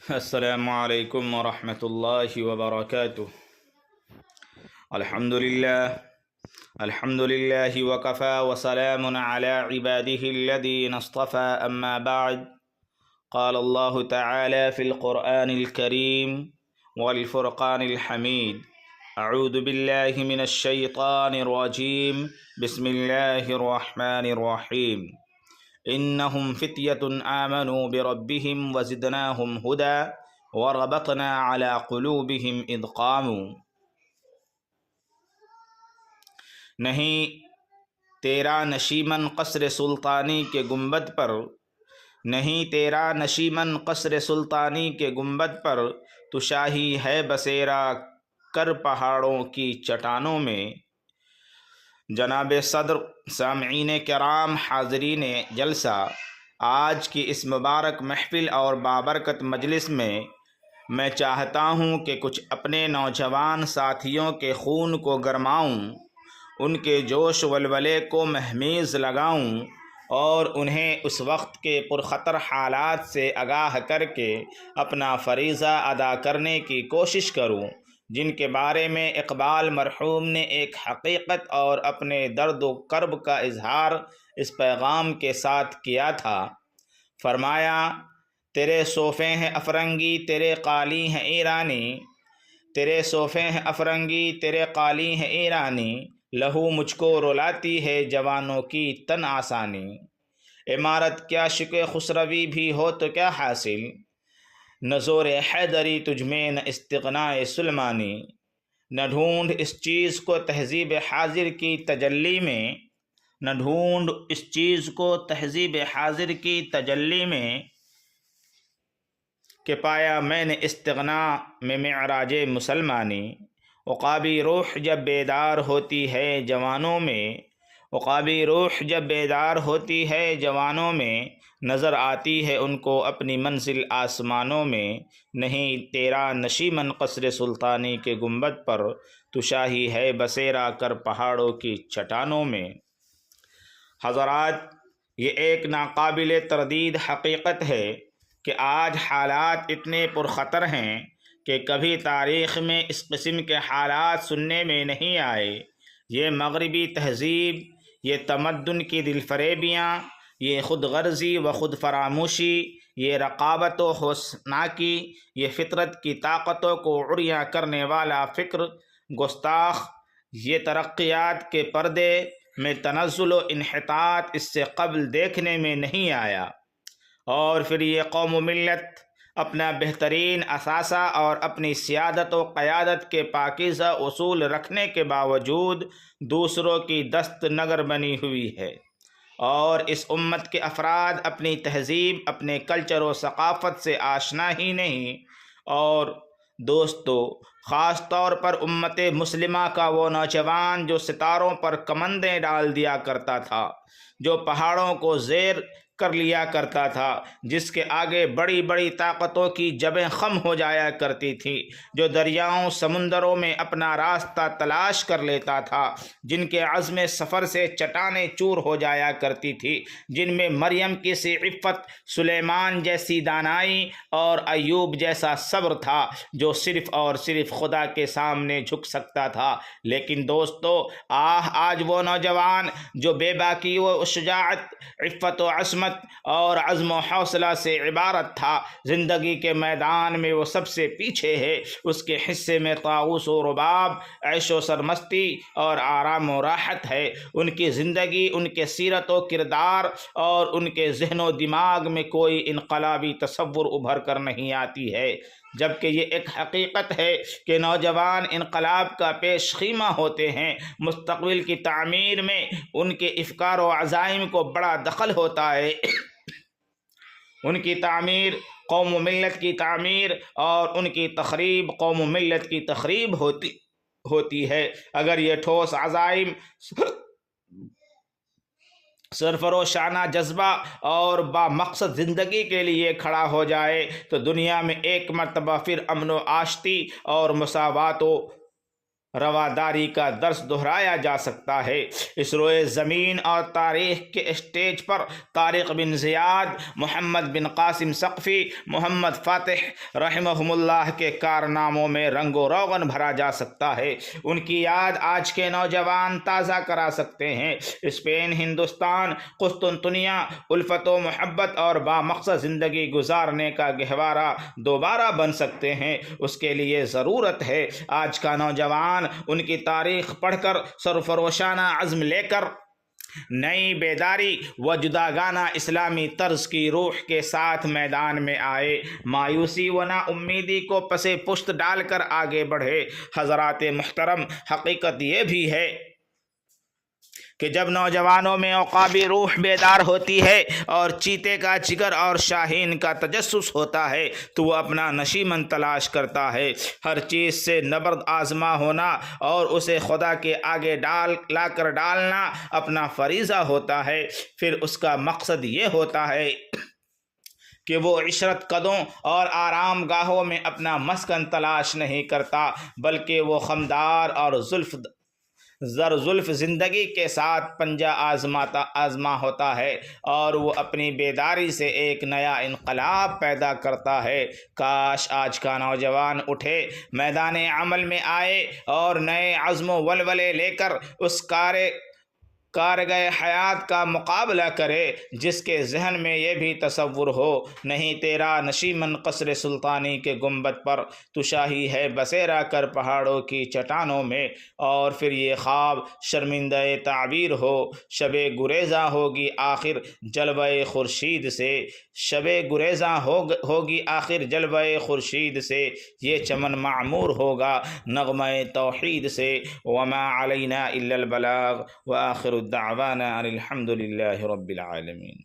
السلام علیکم ورحمۃ اللہ وبرکاتہ۔ الحمد للہ وکفى وسلام علی عباده الذین اصطفى اما بعد قال اللہ تعالی فی القرآن الکریم والفرقان الحمید اعوذ باللہ من الشیطان الرجیم بسم اللہ الرحمن الرحیم انہم فتیۃ آمنوا بربہم وزدناہم ہدی وربطنا علی قلوبہم اذ قاموا۔ نہیں تیرا نشیمن قصر سلطانی کے گنبد پر، نہیں تیرا نشیمن قصر سلطانی کے گنبد پر، تو شاہی ہے بسیرا کر پہاڑوں کی چٹانوں میں۔ جناب صدر، سامعین کرام، حاضرین جلسہ، آج کی اس مبارک محفل اور بابرکت مجلس میں چاہتا ہوں کہ کچھ اپنے نوجوان ساتھیوں کے خون کو گرماؤں، ان کے جوش ولولے کو مہمیز لگاؤں اور انہیں اس وقت کے پرخطر حالات سے آگاہ کر کے اپنا فریضہ ادا کرنے کی کوشش کروں، جن کے بارے میں اقبال مرحوم نے ایک حقیقت اور اپنے درد و کرب کا اظہار اس پیغام کے ساتھ کیا تھا۔ فرمایا، تیرے صوفے ہیں افرنگی تیرے قالی ہیں ایرانی، تیرے صوفے ہیں افرنگی تیرے قالی ہیں ایرانی، لہو مجھ کو رلاتی ہے جوانوں کی تن آسانی۔ عمارت کیا شکوہ خسروی بھی ہو تو کیا حاصل، نہ زور حیدری تجھ میں نہ استغنائے سلمانی۔ نہ ڈھونڈ اس چیز کو تہذیب حاضر کی تجلی میں، نہ ڈھونڈ اس چیز کو تہذیب حاضر کی تجلی میں، کہ پایا میں نے استغنا میں معراج مسلمانی۔ عقابی روح جب بیدار ہوتی ہے جوانوں میں، عقابی روح جب بیدار ہوتی ہے جوانوں میں، نظر آتی ہے ان کو اپنی منزل آسمانوں میں۔ نہیں تیرا نشیمن قصر سلطانی کے گنبد پر، تو شاہی ہے بسیرا کر پہاڑوں کی چٹانوں میں۔ حضرات، یہ ایک ناقابل تردید حقیقت ہے کہ آج حالات اتنے پرخطر ہیں کہ کبھی تاریخ میں اس قسم کے حالات سننے میں نہیں آئے۔ یہ مغربی تہذیب، یہ تمدن کی دل فریبیاں، یہ خود غرضی و خود فراموشی، یہ رقابت و حوصناکی، یہ فطرت کی طاقتوں کو عریاں کرنے والا فکر گستاخ، یہ ترقیات کے پردے میں تنزل و انحطاط اس سے قبل دیکھنے میں نہیں آیا۔ اور پھر یہ قوم و ملت اپنا بہترین اثاثہ اور اپنی سیادت و قیادت کے پاکیزہ اصول رکھنے کے باوجود دوسروں کی دست نگر بنی ہوئی ہے، اور اس امت کے افراد اپنی تہذیب، اپنے کلچر و ثقافت سے آشنا ہی نہیں۔ اور دوستو، خاص طور پر امت مسلمہ کا وہ نوجوان جو ستاروں پر کمندیں ڈال دیا کرتا تھا، جو پہاڑوں کو زیر کر لیا کرتا تھا، جس کے آگے بڑی بڑی طاقتوں کی جبیں خم ہو جایا کرتی تھیں، جو دریاؤں سمندروں میں اپنا راستہ تلاش کر لیتا تھا، جن کے عزم سفر سے چٹانیں چور ہو جایا کرتی تھی، جن میں مریم کی سی عفت، سلیمان جیسی دانائی اور ایوب جیسا صبر تھا، جو صرف اور صرف خدا کے سامنے جھک سکتا تھا۔ لیکن دوستو، آج وہ نوجوان جو بے باکی و شجاعت، عفت و عصمت اور عزم و حوصلہ سے عبارت تھا، زندگی کے میدان میں وہ سب سے پیچھے ہے۔ اس کے حصے میں طاؤس و رباب، عیش و سرمستی اور آرام و راحت ہے۔ ان کی زندگی، ان کے سیرت و کردار اور ان کے ذہن و دماغ میں کوئی انقلابی تصور ابھر کر نہیں آتی ہے، جبکہ یہ ایک حقیقت ہے کہ نوجوان انقلاب کا پیش خیمہ ہوتے ہیں۔ مستقبل کی تعمیر میں ان کے افکار و عزائم کو بڑا دخل ہوتا ہے۔ ان کی تعمیر قوم و ملت کی تعمیر اور ان کی تخریب قوم و ملت کی تخریب ہوتی ہے۔ اگر یہ ٹھوس عزائم، سرفروشانہ جذبہ اور با مقصد زندگی کے لیے کھڑا ہو جائے تو دنیا میں ایک مرتبہ پھر امن و آشتی اور مساوات و رواداری کا درس دہرایا جا سکتا ہے۔ اس روئے زمین اور تاریخ کے اسٹیج پر طارق بن زیاد، محمد بن قاسم ثقفی، محمد فاتح رحمہم اللہ کے کارناموں میں رنگ و روغن بھرا جا سکتا ہے۔ ان کی یاد آج کے نوجوان تازہ کرا سکتے ہیں۔ اسپین، ہندوستان، قسطنطنیہ الفت و محبت اور بامقصد زندگی گزارنے کا گہوارہ دوبارہ بن سکتے ہیں۔ اس کے لیے ضرورت ہے آج کا نوجوان ان کی تاریخ پڑھ کر سرفروشانہ عزم لے کر نئی بیداری و جداگانہ اسلامی طرز کی روح کے ساتھ میدان میں آئے، مایوسی و نا امیدی کو پس پشت ڈال کر آگے بڑھے۔ حضرات محترم، حقیقت یہ بھی ہے کہ جب نوجوانوں میں عقابی روح بیدار ہوتی ہے اور چیتے کا جگر اور شاہین کا تجسس ہوتا ہے تو وہ اپنا نشیمن تلاش کرتا ہے۔ ہر چیز سے نبرد آزما ہونا اور اسے خدا کے آگے لا کر ڈالنا اپنا فریضہ ہوتا ہے۔ پھر اس کا مقصد یہ ہوتا ہے کہ وہ عشرت قدوں اور آرام گاہوں میں اپنا مسکن تلاش نہیں کرتا، بلکہ وہ خمدار اور زلف زندگی کے ساتھ پنجہ آزما ہوتا ہے، اور وہ اپنی بیداری سے ایک نیا انقلاب پیدا کرتا ہے۔ کاش آج کا نوجوان اٹھے، میدان عمل میں آئے اور نئے عزم و ولولے لے کر اس کارگئے حیات کا مقابلہ کرے جس کے ذہن میں یہ بھی تصور ہو، نہیں تیرا نشیمن قصر سلطانی کے گنبد پر، تو شاہی ہے بسیرا کر پہاڑوں کی چٹانوں میں، اور پھر یہ خواب شرمندہ تعبیر ہو، شب گریزاں ہوگی آخر جلوہ خورشید سے، شب گریزاں ہوگی آخر جلوہ خورشید سے، یہ چمن معمور ہوگا نغمہ توحید سے، وما علینا الا البلاغ، وآخر دعوانا ان الحمد للہ رب العالمین۔